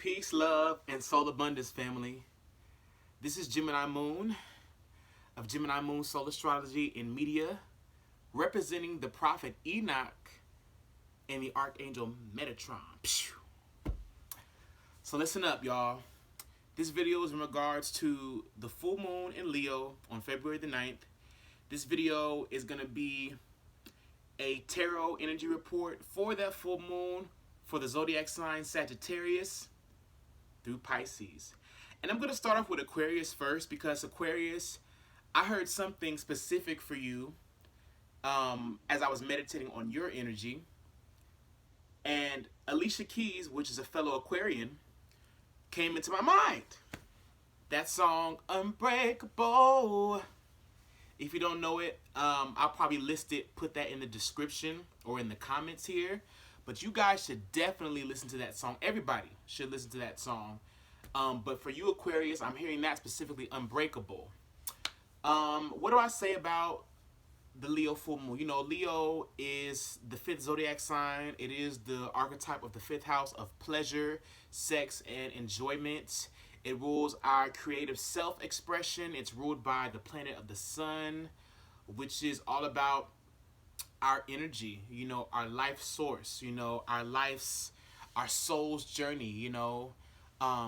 Peace, love, and soul abundance, family. This is Gemini Moon of Gemini Moon Soul Astrology in Media, representing the Prophet Enoch and the Archangel Metatron. So listen up, y'all. This video is in regards to the full moon in Leo on February the 9th. This video is going to be a tarot energy report for that full moon for the zodiac sign Sagittarius through Pisces. And I'm going to start off with Aquarius first because Aquarius, I heard something specific for you as I was meditating on your energy. And Alicia Keys, which is a fellow Aquarian, came into my mind. That song, Unbreakable. If you don't know it, I'll probably put that in the description or in the comments here. But you guys should definitely listen to that song. Everybody should listen to that song. But for you Aquarius, I'm hearing that specifically, Unbreakable. What do I say about the Leo full moon? You know, Leo is the 5th zodiac sign. It is the archetype of the 5th house of pleasure, sex, and enjoyment. It rules our creative self-expression. It's ruled by the planet of the sun, which is all about our energy, you know, our life source, you know, our soul's journey, you know.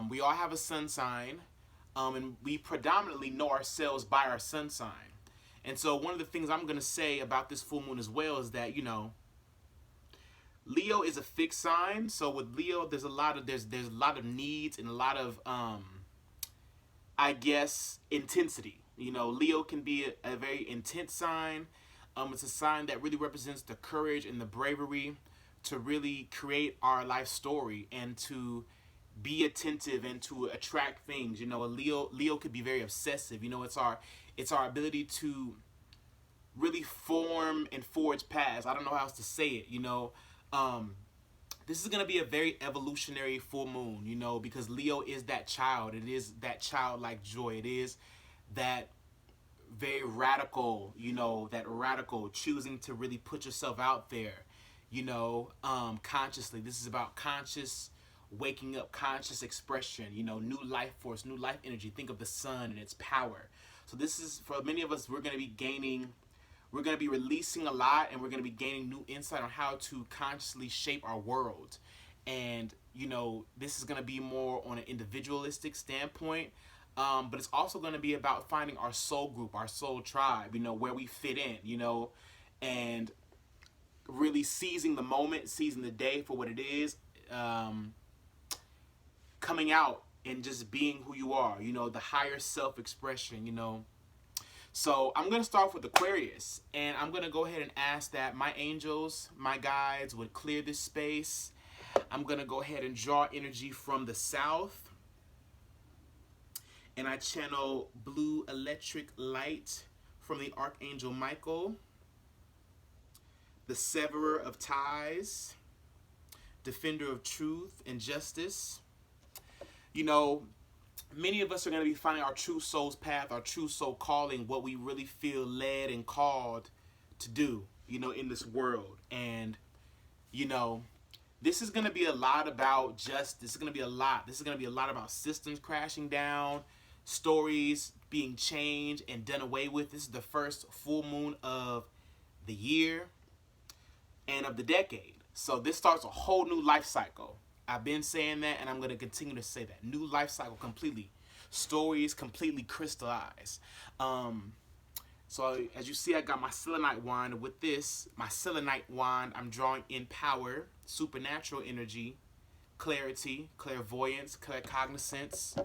We all have a sun sign, and we predominantly know ourselves by our sun sign. And so one of the things I'm going to say about this full moon as well is that, you know, Leo is a fixed sign. So with Leo, there's a lot of needs and a lot of, I guess, intensity. You know, Leo can be a very intense sign. It's a sign that really represents the courage and the bravery to really create our life story and to be attentive and to attract things. You know, Leo could be very obsessive. You know, it's our ability to really form and forge paths. I don't know how else to say it. You know, this is gonna be a very evolutionary full moon. You know, because Leo is that child. It is that childlike joy. It is that very radical, you know, that radical choosing to really put yourself out there, you know, consciously. This is about conscious waking up, conscious expression, you know, new life force, new life energy. Think of the sun and its power. So this is, for many of us, we're going to be releasing a lot, and we're going to be gaining new insight on how to consciously shape our world. And, you know, this is going to be more on an individualistic standpoint. But it's also going to be about finding our soul group, our soul tribe, you know, where we fit in, you know, and really seizing the moment, seizing the day for what it is, coming out and just being who you are, you know, the higher self-expression, you know. So I'm going to start with Aquarius, and I'm going to go ahead and ask that my angels, my guides would clear this space. I'm going to go ahead and draw energy from the south. And I channel blue electric light from the Archangel Michael, the severer of ties, defender of truth and justice. You know, many of us are going to be finding our true soul's path, our true soul calling, what we really feel led and called to do, you know, in this world. And, you know, this is going to be a lot about justice. This is going to be a lot about systems crashing down, stories being changed and done away with. This is the first full moon of the year and of the decade. So this starts a whole new life cycle. I've been saying that, and I'm going to continue to say that. New life cycle completely. Stories completely crystallized. So as you see, I got my selenite wand. With this, my selenite wand, I'm drawing in power, supernatural energy, clarity, clairvoyance, claircognizance,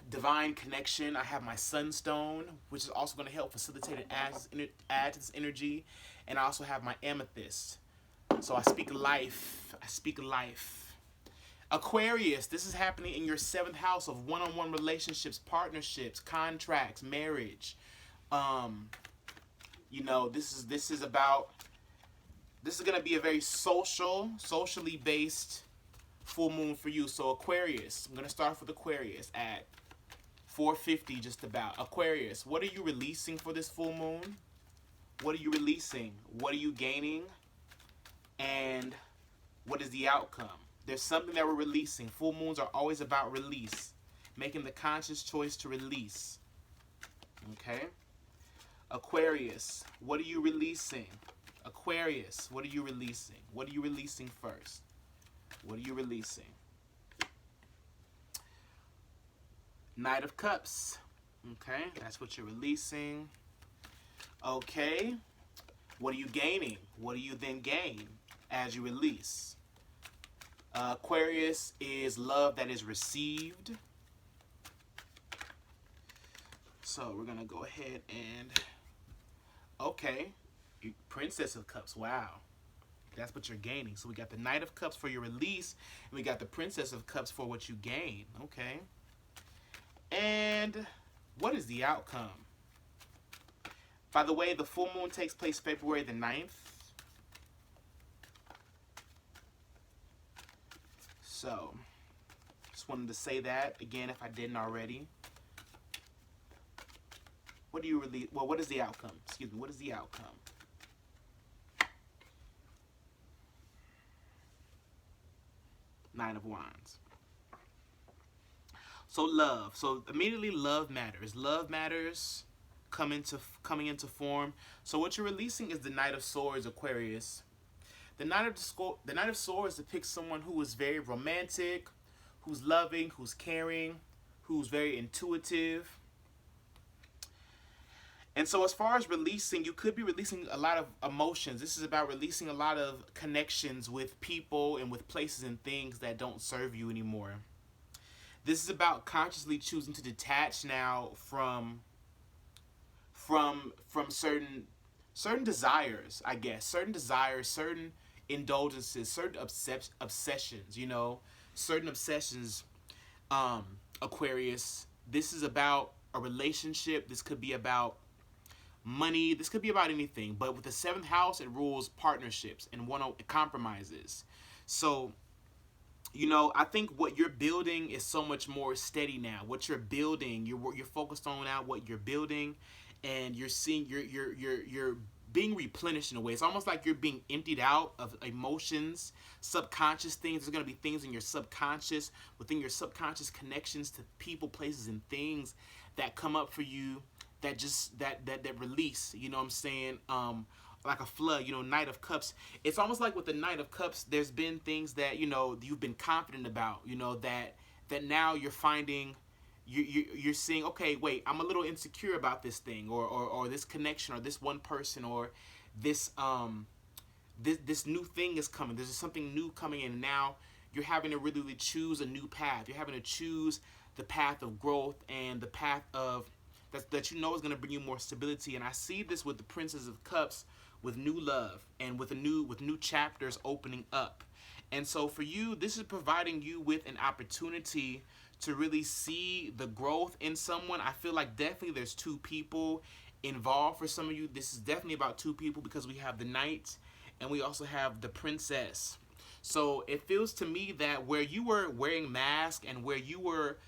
divine connection. I have my sunstone, which is also going to help facilitate and add to this energy. And I also have my amethyst. So I speak life. I speak life. Aquarius, this is happening in your 7th house of one-on-one relationships, partnerships, contracts, marriage. You know, this is going to be a very socially based full moon for you. So Aquarius, I'm going to start with Aquarius at 450 just about. Aquarius, what are you releasing for this full moon? What are you releasing? What are you gaining? And what is the outcome? There's something that we're releasing. Full moons are always about release. Making the conscious choice to release. Okay? Aquarius, what are you releasing? Aquarius, what are you releasing? What are you releasing first? What are you releasing? Knight of Cups. Okay, that's what you're releasing. Okay, what are you gaining? What do you then gain as you release? Aquarius is love that is received. So we're going to go ahead and... Okay, Princess of Cups. Wow. That's what you're gaining. So we got the Knight of Cups for your release, and we got the Princess of Cups for what you gain. Okay. And what is the outcome? By the way, the full moon takes place February the 9th. So, just wanted to say that again if I didn't already. What do you release? Well, what is the outcome? Excuse me, what is the outcome? Nine of Wands. So love. So immediately love matters. Love matters coming into form. So what you're releasing is the Knight of Swords, Aquarius. The Knight of Swords depicts someone who is very romantic, who's loving, who's caring, who's very intuitive. And so as far as releasing, you could be releasing a lot of emotions. This is about releasing a lot of connections with people and with places and things that don't serve you anymore. This is about consciously choosing to detach now from certain desires, I guess. Certain desires, certain indulgences, certain obsessions, you know. Certain obsessions, Aquarius. This is about a relationship. This could be about money. This could be about anything. But with the 7th house, it rules partnerships and compromises. So, you know, I think what you're building is so much more steady now. What you're building, you're focused on now what you're building, and you're seeing you're being replenished in a way. It's almost like you're being emptied out of emotions, subconscious things. There's going to be things in your subconscious, within your subconscious, connections to people, places, and things that come up for you that just that release. You know what I'm saying? Like a flood, you know, Knight of Cups. It's almost like with the Knight of Cups, there's been things that, you know, you've been confident about, you know, that now you're finding, you're seeing, okay, wait, I'm a little insecure about this thing, or this connection, or this one person, or this this new thing is coming. There's something new coming in. Now you're having to really choose a new path. You're having to choose the path of growth and the path of that you know is going to bring you more stability. And I see this with the Princess of Cups, with new love and with new chapters opening up. And so for you, this is providing you with an opportunity to really see the growth in someone. I feel like definitely there's 2 people involved for some of you. This is definitely about 2 people because we have the Knight and we also have the Princess. So it feels to me that where you were wearing masks and where you were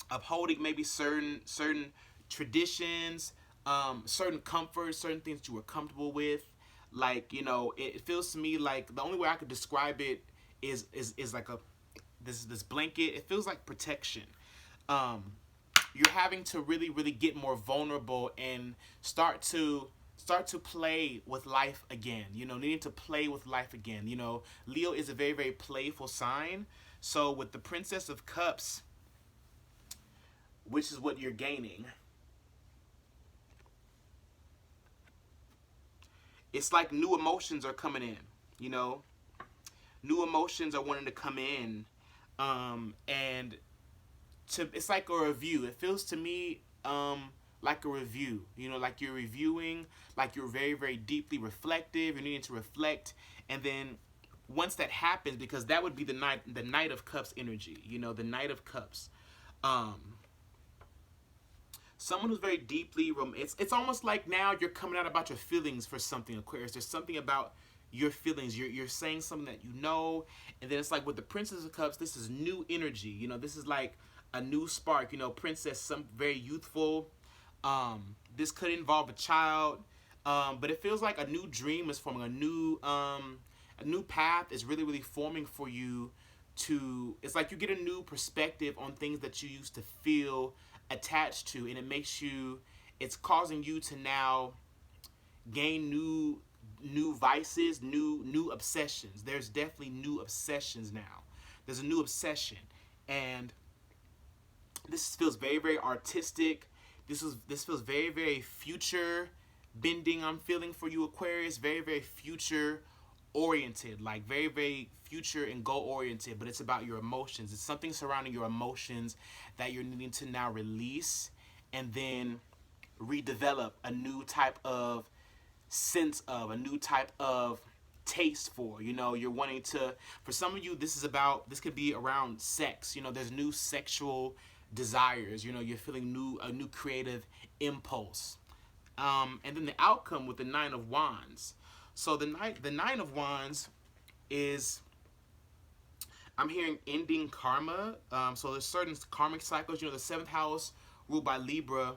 upholding maybe certain traditions, certain comforts, certain things you were comfortable with, like, you know, it feels to me like the only way I could describe it is like this blanket. It feels like protection. You're having to really get more vulnerable and start to play with life again. You know, needing to play with life again. You know, Leo is a very playful sign. So with the Princess of Cups, which is what you're gaining, it's like new emotions are coming in, you know. New emotions are wanting to come in, and it's like a review. It feels to me like a review, you know, like you're reviewing, like you're very deeply reflective. You're needing to reflect, and then once that happens, because that would be the Knight of Cups energy, you know, the Knight of Cups. Someone who's very deeply it's almost like now you're coming out about your feelings for something, Aquarius. There's something about your feelings. You're saying something that you know, and then it's like with the Princess of Cups, this is new energy. You know, this is like a new spark. You know, Princess, some very youthful. This could involve a child, but it feels like a new dream is forming, A new path is really, really forming for you to, it's like you get a new perspective on things that you used to feel attached to, and it makes you, it's causing you to now gain new vices, new obsessions. There's definitely new obsessions now. There's a new obsession, and this feels very, very artistic. This feels very, very future bending. I'm feeling for you, Aquarius. Very, very future oriented, like very, very future and goal oriented. But it's about your emotions. It's something surrounding your emotions that you're needing to now release, and then redevelop a new type of sense of, a new type of taste for. You know, you're wanting to, for some of you, this could be around sex. You know, there's new sexual desires. You know, you're feeling a new creative impulse. And then the outcome with the Nine of Wands. So the Nine of Wands is, I'm hearing ending karma. So there's certain karmic cycles. You know, the 7th house ruled by Libra,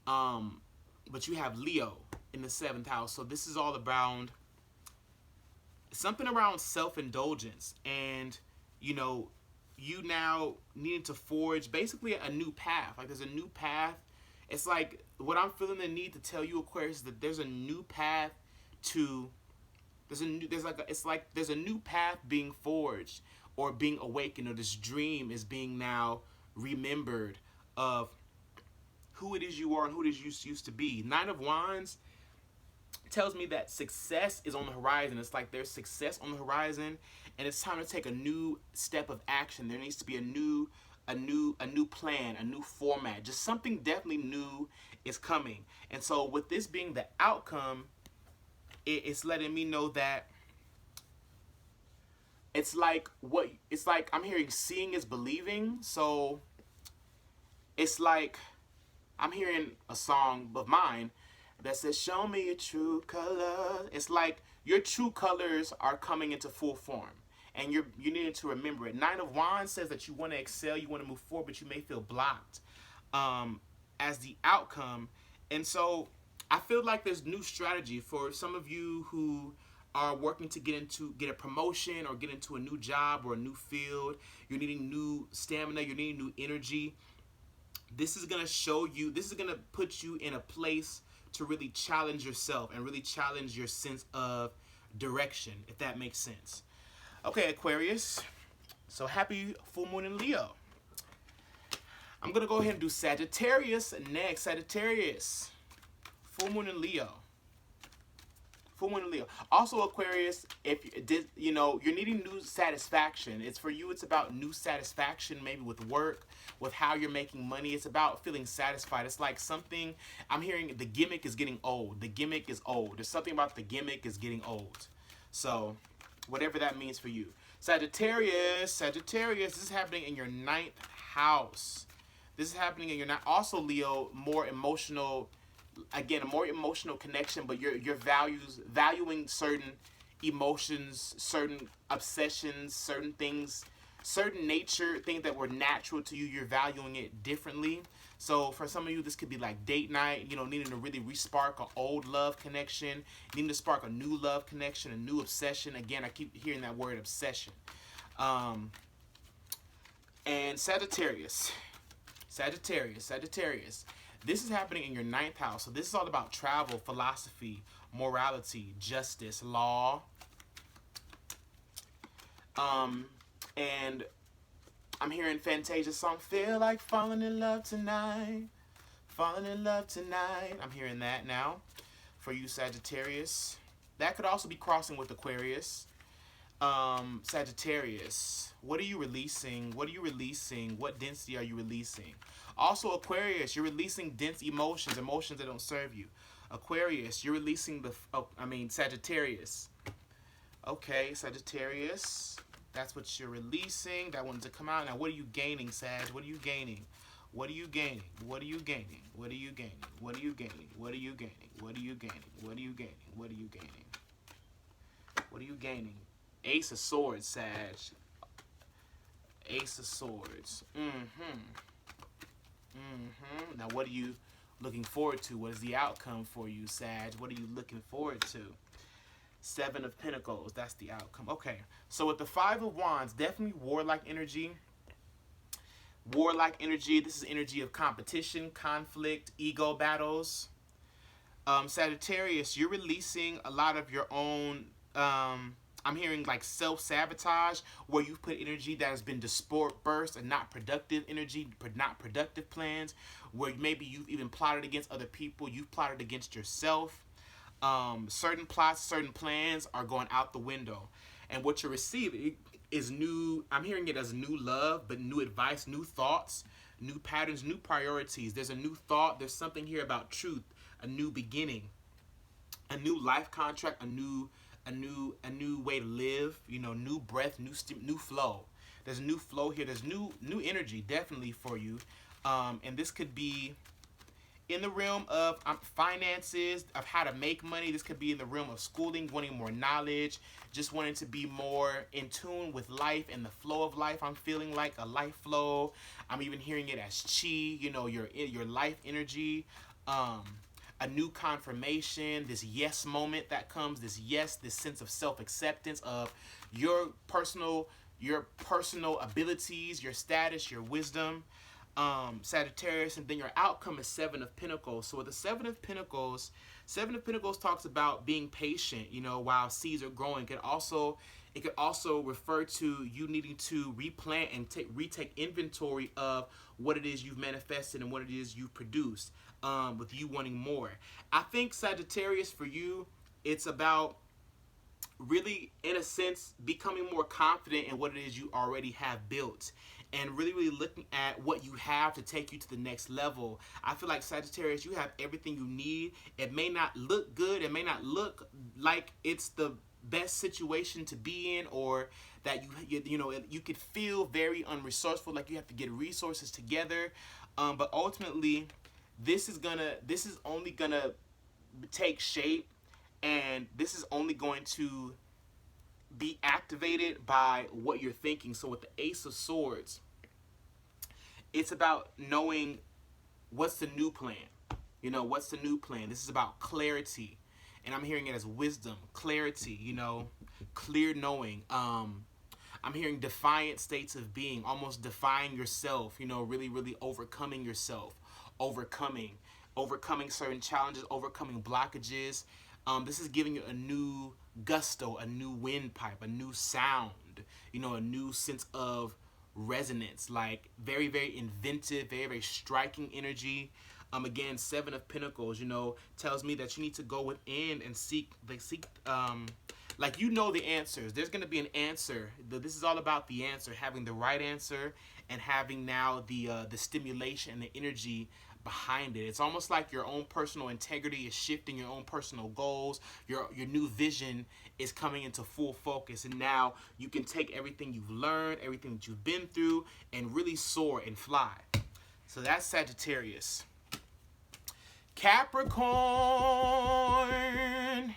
but you have Leo in the 7th house. So this is all around something around self-indulgence, and you know, you now needing to forge basically a new path. Like there's a new path. It's like what I'm feeling the need to tell you, Aquarius, is that there's a new path to, there's a new path being forged or being awakened, or this dream is being now remembered of who it is you are and who it is you used to be. Nine of Wands tells me that success is on the horizon. It's like there's success on the horizon, and it's time to take a new step of action. There needs to be a new plan, a new format. Just something definitely new is coming. And so with this being the outcome, it's letting me know that it's like I'm hearing seeing is believing. So it's like I'm hearing a song of mine that says, show me your true color. It's like your true colors are coming into full form, and you need to remember it. Nine of Wands says that you want to excel, you want to move forward, but you may feel blocked as the outcome. And so I feel like there's new strategy for some of you who are working to get a promotion or get into a new job or a new field. You're needing new stamina, you're needing new energy. This is going to show you, this is going to put you in a place to really challenge yourself and really challenge your sense of direction, if that makes sense. Okay, Aquarius. So happy full moon in Leo. I'm going to go ahead and do Sagittarius next. Sagittarius. Full moon in Leo. Full moon in Leo. Also, Aquarius, if you know, you're needing new satisfaction. It's for you, it's about new satisfaction, maybe with work, with how you're making money. It's about feeling satisfied. It's like something, I'm hearing the gimmick is getting old. The gimmick is old. There's something about the gimmick is getting old. So, whatever that means for you. Sagittarius, this is happening in your 9th house. This is happening in your 9th. Also, Leo, more emotional. Again, a more emotional connection, but your valuing certain emotions, certain obsessions, certain things, certain nature, things that were natural to you, you're valuing it differently. So for some of you, this could be like date night, you know, needing to really re-spark an old love connection, needing to spark a new love connection, a new obsession. Again, I keep hearing that word obsession. And Sagittarius. This is happening in your 9th house. So this is all about travel, philosophy, morality, justice, law. And I'm hearing Fantasia's song, feel like falling in love tonight. Falling in love tonight. I'm hearing that now for you, Sagittarius. That could also be crossing with Aquarius. Sagittarius, what are you releasing? What density are you releasing? Also, Aquarius, you're releasing dense emotions that don't serve you. Aquarius, you're releasing Sagittarius. Okay, Sagittarius, that's what you're releasing. That wanted to come out. Now, what are you gaining, Sag? What are you gaining? What are you gaining? What are you gaining? What are you gaining? What are you gaining? What are you gaining? What are you gaining? What are you gaining? What are you gaining? What are you gaining? Ace of Swords, Sag. Ace of Swords. Now, what are you looking forward to? What is the outcome for you, Sag? What are you looking forward to? Seven of Pentacles, that's the outcome. Okay, so with the Five of Wands, definitely warlike energy. Warlike energy, this is energy of competition, conflict, ego battles. Sagittarius, you're releasing a lot of your own, I'm hearing like self-sabotage, where you've put energy that has been dispersed and not productive energy, not productive plans, where maybe you've even plotted against other people, you've plotted against yourself. Certain plots, certain plans are going out the window. And what you're receiving is new, I'm hearing it as new love, but new advice, new thoughts, new patterns, new priorities. There's a new thought. There's something here about truth, a new beginning, a new life contract, a new way to live, you know, new breath, new flow. There's a new flow here. There's new energy definitely for you. And this could be in the realm of finances, of how to make money. This could be in the realm of schooling, wanting more knowledge, just wanting to be more in tune with life and the flow of life. I'm feeling like a life flow. I'm even hearing it as chi, you know, your life energy. A new confirmation, this yes moment that comes, this yes, this sense of self-acceptance of your personal abilities, your status, your wisdom. Sagittarius, and then your outcome is Seven of Pentacles. So with the Seven of Pentacles talks about being patient, you know, while seeds are growing. It could also refer to you needing to replant and retake inventory of what it is you've manifested and what it is you've produced, with you wanting more. I think Sagittarius, for you, it's about really, in a sense, becoming more confident in what it is you already have built, and really looking at what you have to take you to the next level. I feel like Sagittarius, you have everything you need. It may not look good. It may not look like it's the best situation to be in, or that you know, you could feel very unresourceful, like you have to get resources together. But ultimately, this is only gonna take shape, and this is only going to be activated by what you're thinking. So with the Ace of Swords, it's about knowing what's the new plan. You know, what's the new plan? This is about clarity. And I'm hearing it as wisdom, clarity, you know, clear knowing. I'm hearing defiant states of being, almost defying yourself, you know, really overcoming yourself, overcoming certain challenges, overcoming blockages. This is giving you a new gusto, a new windpipe, a new sound, you know, a new sense of resonance, like very inventive, very striking energy. Again, Seven of Pentacles, you know, tells me that you need to go within and seek, like, you know, the answers. There's going to be an answer. This is all about the answer, having the right answer, and having now the stimulation and the energy behind it. It's almost like your own personal integrity is shifting, your own personal goals, your new vision is coming into full focus, and now you can take everything you've learned, everything that you've been through, and really soar and fly. So that's Sagittarius. Capricorn.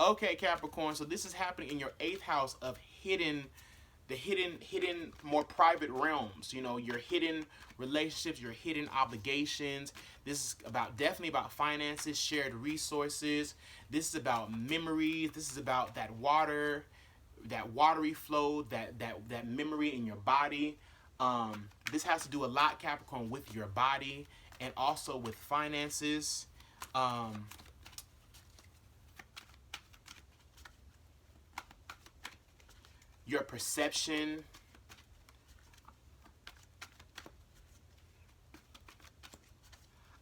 Okay, Capricorn, so this is happening in your 8th house of hidden, more private realms, you know, your hidden relationships, your hidden obligations. This is definitely about finances, shared resources. This is about memories. This is about that watery flow, that memory in your body. This has to do a lot, Capricorn, with your body and also with finances. Your perception.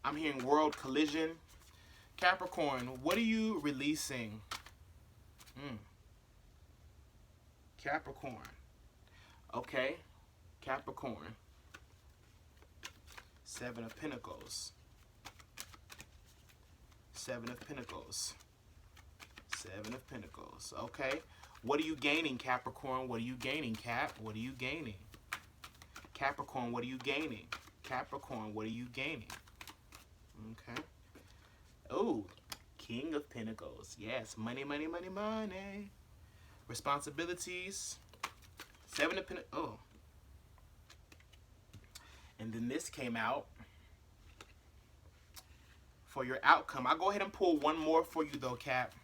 I'm hearing world collision. Capricorn, what are you releasing? Capricorn. Okay. Capricorn. Seven of Pentacles. Seven of Pentacles. Seven of Pentacles. Okay. What are you gaining, Capricorn? What are you gaining, Cap? What are you gaining? Capricorn, what are you gaining? Capricorn, what are you gaining? Okay. Oh, King of Pentacles. Yes, money. Responsibilities. Seven of Pentacles. Oh. And then this came out. for your outcome. I'll go ahead and pull one more for you though, Cap.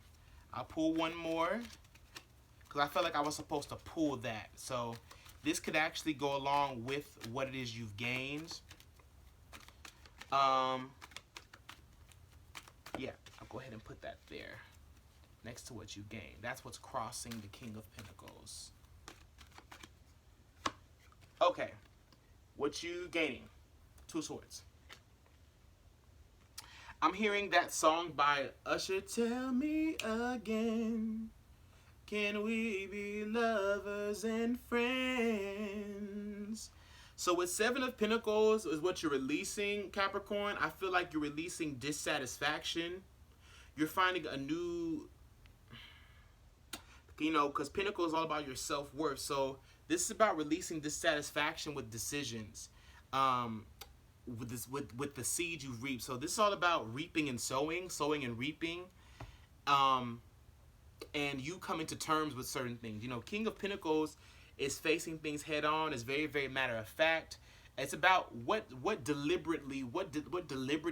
I'll pull one more because I felt like I was supposed to pull that. So this could actually go along with what it is you've gained. Yeah, I'll go ahead and put that there next to what you gained. That's what's crossing the King of Pentacles. Okay, what you gaining? Two of Swords. I'm hearing that song by Usher, Tell Me Again. Can we be lovers and friends? So with Seven of Pentacles is what you're releasing, Capricorn. I feel like you're releasing dissatisfaction. You're finding a new, because Pentacle is all about your self-worth. So this is about releasing dissatisfaction with decisions. With the seed you reap. So this is all about reaping and sowing and reaping. And you coming to terms with certain things. King of Pentacles is facing things head on. It's very, very matter of fact. It's about what deliberate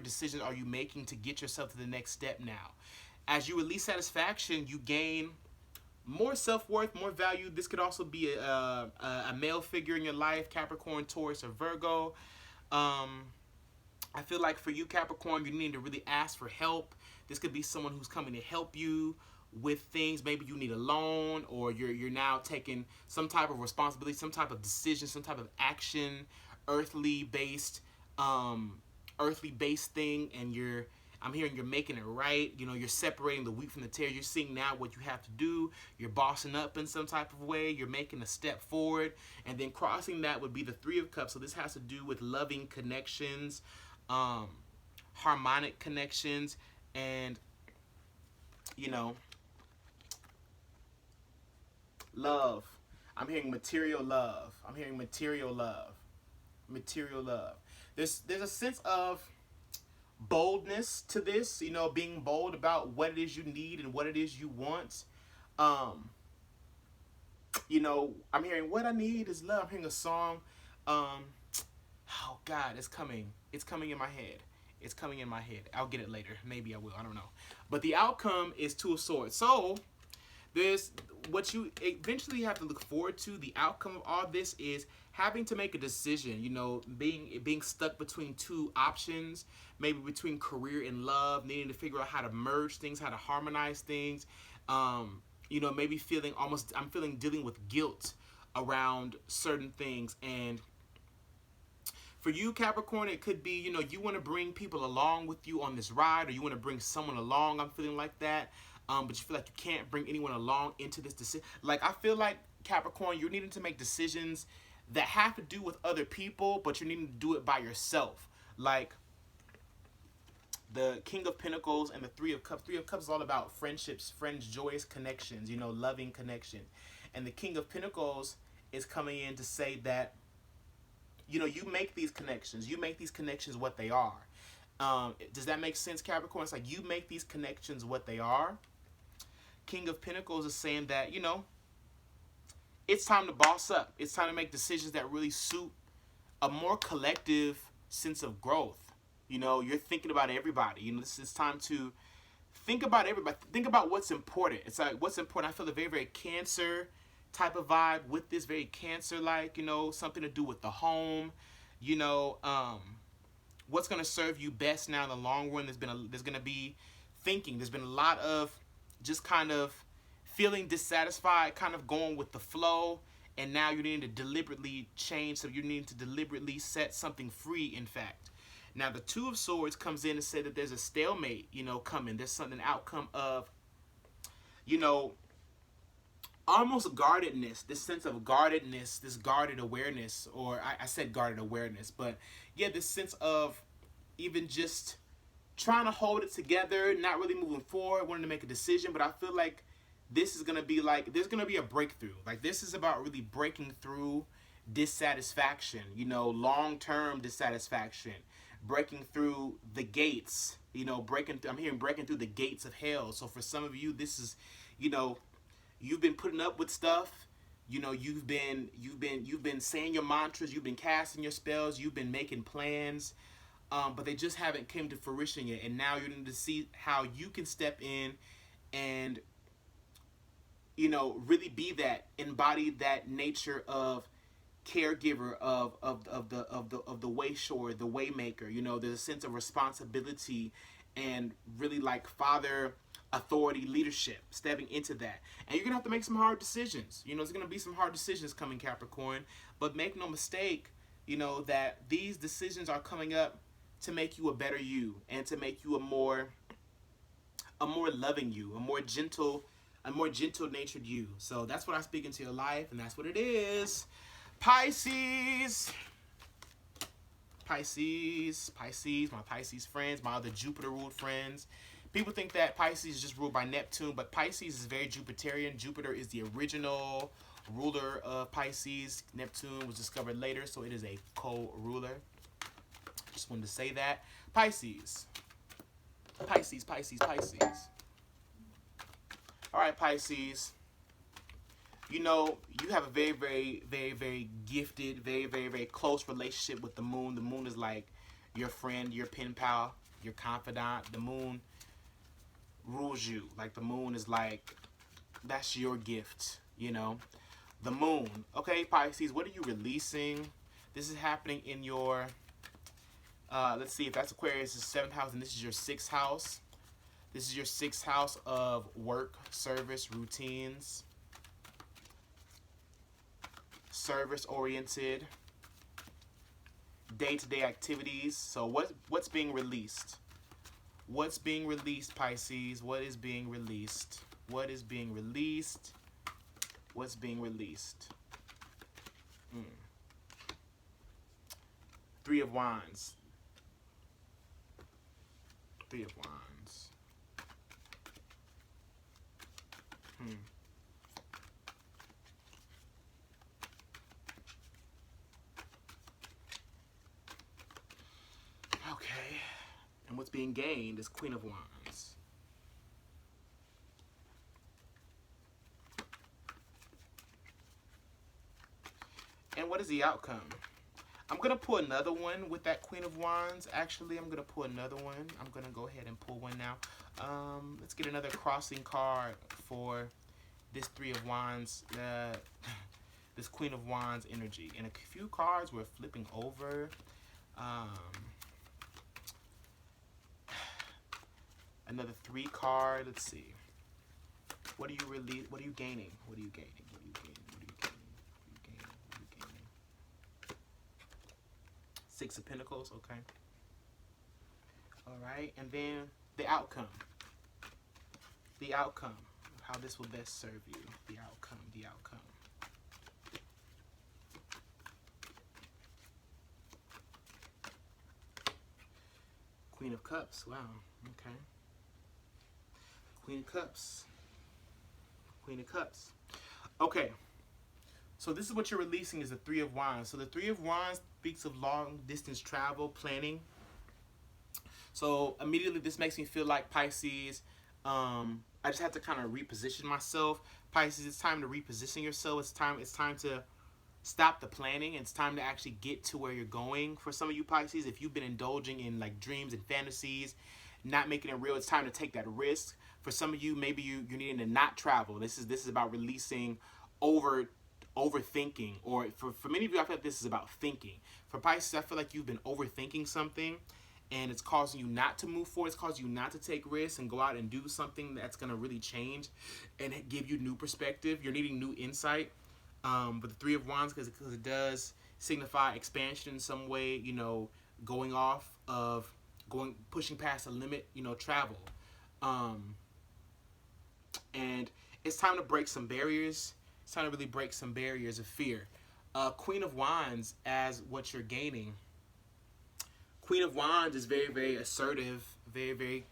decisions are you making to get yourself to the next step now. As you release satisfaction, you gain more self-worth, more value. This could also be a male figure in your life, Capricorn, Taurus, or Virgo. I feel like for you, Capricorn, you need to really ask for help. This could be someone who's coming to help you with things. Maybe you need a loan, or you're now taking some type of responsibility, some type of decision, some type of action, earthly based thing, and I'm hearing you're making it right. You're separating the wheat from the tare. You're seeing now what you have to do. You're bossing up in some type of way. You're making a step forward. And then crossing that would be the Three of Cups. So this has to do with loving connections, harmonic connections, and, love. I'm hearing material love. Material love. There's a sense of boldness to this, being bold about what it is you need and what it is you want. I'm hearing what I need is love. I'm hearing a song. Oh God, it's coming in my head. I'll get it later. Maybe I will. I don't know. But the outcome is Two of Swords. So there's what you eventually have to look forward to. The outcome of all this is having to make a decision, being stuck between two options, maybe between career and love, needing to figure out how to merge things, how to harmonize things. Maybe I'm feeling dealing with guilt around certain things. And for you, Capricorn, it could be, you want to bring people along with you on this ride, or you want to bring someone along. I'm feeling like that. But you feel like you can't bring anyone along into this decision. Like, I feel like, Capricorn, you're needing to make decisions that have to do with other people, but you're needing to do it by yourself. Like the King of Pentacles and the Three of Cups. Three of Cups is all about friendships, friends, joyous connections, loving connections. And the King of Pentacles is coming in to say that, you make these connections. You make these connections what they are. Does that make sense, Capricorn? It's like you make these connections what they are. King of Pentacles is saying that, it's time to boss up. It's time to make decisions that really suit a more collective sense of growth. You're thinking about everybody. This is time to think about everybody. Think about what's important. It's like, what's important? I feel a very, very Cancer type of vibe with this, very Cancer-like, something to do with the home, what's going to serve you best now in the long run. There's going to be thinking. There's been a lot of just kind of feeling dissatisfied, kind of going with the flow, and now you need to deliberately change. So you need to deliberately set something free, in fact. Now the Two of Swords comes in and say that there's a stalemate, coming. There's an outcome of, almost guardedness, this sense of guardedness, this guarded awareness, or I said guarded awareness, but yeah, this sense of even just trying to hold it together, not really moving forward, wanting to make a decision. But I feel like this is going to be like, there's going to be a breakthrough. Like, this is about really breaking through dissatisfaction, long-term dissatisfaction, breaking through the gates, I'm hearing breaking through the gates of hell. So for some of you, this is, you've been putting up with stuff. You've been saying your mantras. You've been casting your spells. You've been making plans. but they just haven't came to fruition yet. And now you're going to see how you can step in and, you know, really be that, embody that nature of caregiver, of the way shore, the way maker. You know, there's a sense of responsibility and really like father authority leadership, stepping into that. And you're gonna have to make some hard decisions. You know, there's gonna be some hard decisions coming, Capricorn, but make no mistake, you know, that these decisions are coming up to make you a better you, and to make you a more loving you, a more gentle natured you. So that's what I speak into your life, and that's what it is. Pisces, my Pisces friends, my other Jupiter ruled friends. People think that Pisces is just ruled by Neptune, but Pisces is very Jupiterian. Jupiter is the original ruler of Pisces. Neptune was discovered later, so it is a co-ruler. Just wanted to say that. Pisces. All right, Pisces. You know, you have a very, very, very, very gifted, very, very, very close relationship with the moon. The moon is like your friend, your pen pal, your confidant. The moon rules you. Like, the moon is like, that's your gift, you know. The moon. Okay, Pisces, what are you releasing? This is happening in your, let's see, if that's Aquarius, it's 7th house, and this is your 6th house. This is your 6th house of work, service, routines, service-oriented, day-to-day activities. So what's being released? What's being released, Pisces? What is being released? What is being released? What's being released? 3 of Wands. 3 of Wands. Okay. And what's being gained is Queen of Wands. And what is the outcome? I'm going to pull another one with that Queen of Wands. Actually, I'm going to pull another one. I'm going to go ahead and pull one now. Let's get another crossing card for this 3 of Wands, this Queen of Wands energy. And a few cards we're flipping over. Another 3 card. Let's see. What are you gaining? What are you gaining? What are you gaining? What are you gaining? What are you gaining? What are you gaining? 6 of Pentacles. Okay. All right. And then the outcome. The outcome. How this will best serve you. The outcome. The outcome. Queen of Cups. Wow. Okay. Queen of Cups. Queen of Cups. Okay. So this is what you're releasing is the 3 of Wands. So the 3 of Wands speaks of long distance travel, planning. So immediately this makes me feel like Pisces, I just have to kind of reposition myself. Pisces, it's time to reposition yourself. It's time to stop the planning. It's time to actually get to where you're going. For some of you Pisces, if you've been indulging in like dreams and fantasies, not making it real, it's time to take that risk. For some of you, maybe you're needing to not travel. This is about releasing overthinking. Or for many of you, I feel like this is about thinking. For Pisces, I feel like you've been overthinking something, and it's causing you not to move forward. It's causing you not to take risks and go out and do something that's going to really change and give you new perspective. You're needing new insight. But the 3 of Wands, because it does signify expansion in some way, you know, going off of, pushing past a limit, you know, travel. And it's time to break some barriers. It's time to really break some barriers of fear. Queen of Wands as what you're gaining. Queen of Wands is very, very assertive, very,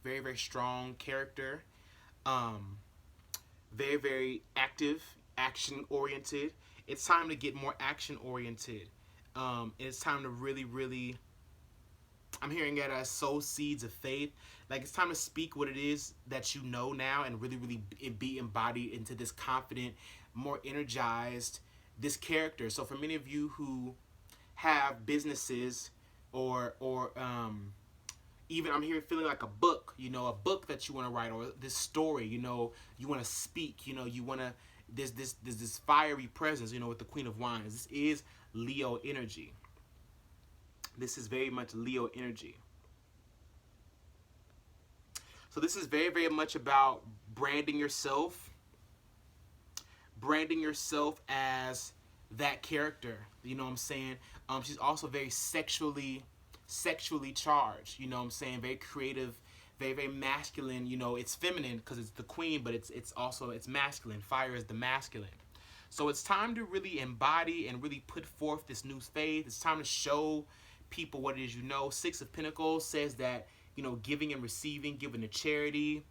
very strong character. Very, very active, action-oriented. It's time to get more action-oriented. It's time to really, really, I'm hearing it as sow seeds of faith. Like, it's time to speak what it is that you know now and really, really be embodied into this confident, more energized, this character. So for many of you who have businesses or even I'm here feeling like a book, you know, a book that you want to write, or this story, you know, you want to speak, you know, you want to, there's this fiery presence, you know, with the Queen of Wands. This is Leo energy. This is very much Leo energy. So this is very, very much about branding yourself as that character. You know what I'm saying? She's also very sexually charged. You know what I'm saying? Very creative, very, very masculine. You know, it's feminine because it's the queen, but it's also masculine. Fire is the masculine. So it's time to really embody and really put forth this new faith. It's time to show people what it is you know. Six of Pentacles says that, you know, giving and receiving, giving to charity,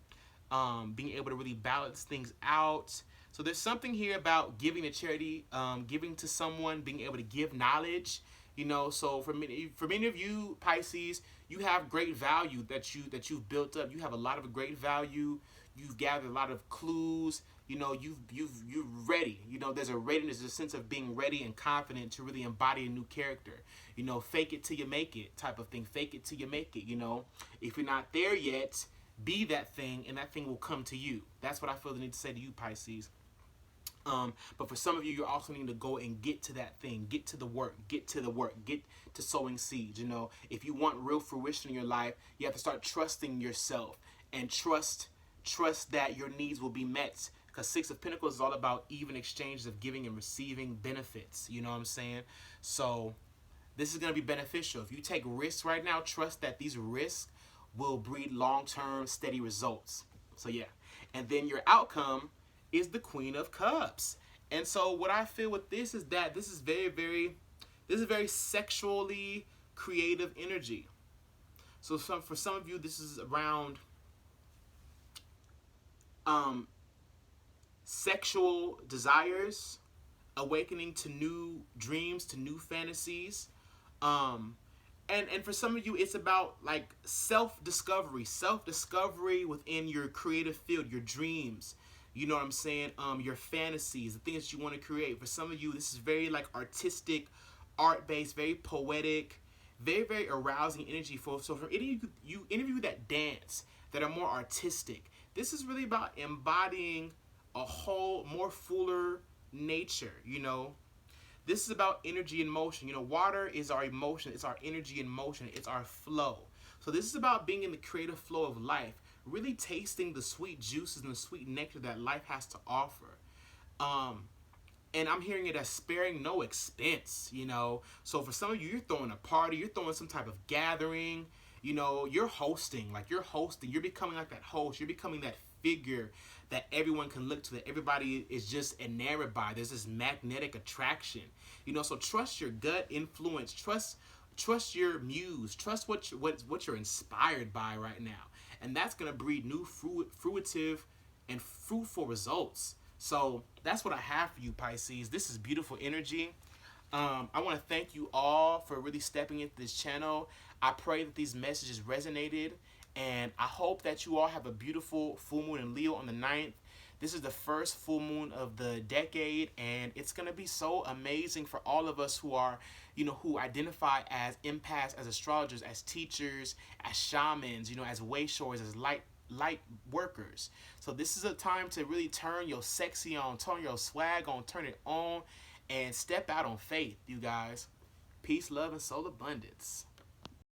being able to really balance things out. So there's something here about giving to charity, giving to someone, being able to give knowledge. You know, so for many of you Pisces, you have great value that you've built up. You have a lot of great value. You've gathered a lot of clues. You know, you're ready. You know, there's a readiness, a sense of being ready and confident to really embody a new character. You know, fake it till you make it type of thing. Fake it till you make it. You know, if you're not there yet, be that thing, and that thing will come to you. That's what I feel the need to say to you, Pisces. But for some of you, you're also needing to go and get to that thing, get to the work, get to sowing seeds. You know, if you want real fruition in your life, you have to start trusting yourself and trust that your needs will be met. Because Six of Pentacles is all about even exchanges of giving and receiving benefits. You know what I'm saying? So this is going to be beneficial. If you take risks right now, trust that these risks will breed long-term steady results. So yeah. And then your outcome is the Queen of Cups. And so what I feel with this is that this is very sexually creative energy. So for some of you, this is around sexual desires, awakening to new dreams, to new fantasies. And for some of you, it's about like self-discovery within your creative field, your dreams. You know what I'm saying? Your fantasies, the things that you want to create. For some of you, this is very like artistic, art-based, very poetic, very, very arousing energy. So for any of you that dance, that are more artistic, this is really about embodying a whole, more fuller nature, you know? This is about energy and motion. You know, water is our emotion. It's our energy and motion. It's our flow. So this is about being in the creative flow of life, really tasting the sweet juices and the sweet nectar that life has to offer. And I'm hearing it as sparing no expense, you know. So for some of you, you're throwing a party, you're throwing some type of gathering, you know, you're hosting, you're becoming like that host, you're becoming that figure that everyone can look to, that everybody is just enamored by. There's this magnetic attraction, you know. So trust your gut influence, trust your muse, trust what you're inspired by right now, and that's gonna breed new fruitive and fruitful results. So that's what I have for you, Pisces. This is beautiful energy. I want to thank you all for really stepping into this channel. I pray that these messages resonated, and I hope that you all have a beautiful full moon in Leo on the 9th. This is the first full moon of the decade, and it's going to be so amazing for all of us who are, you know, who identify as empaths, as astrologers, as teachers, as shamans, you know, as way showers, as light workers. So this is a time to really turn your sexy on, turn your swag on, turn it on, and step out on faith, you guys. Peace, love, and soul abundance.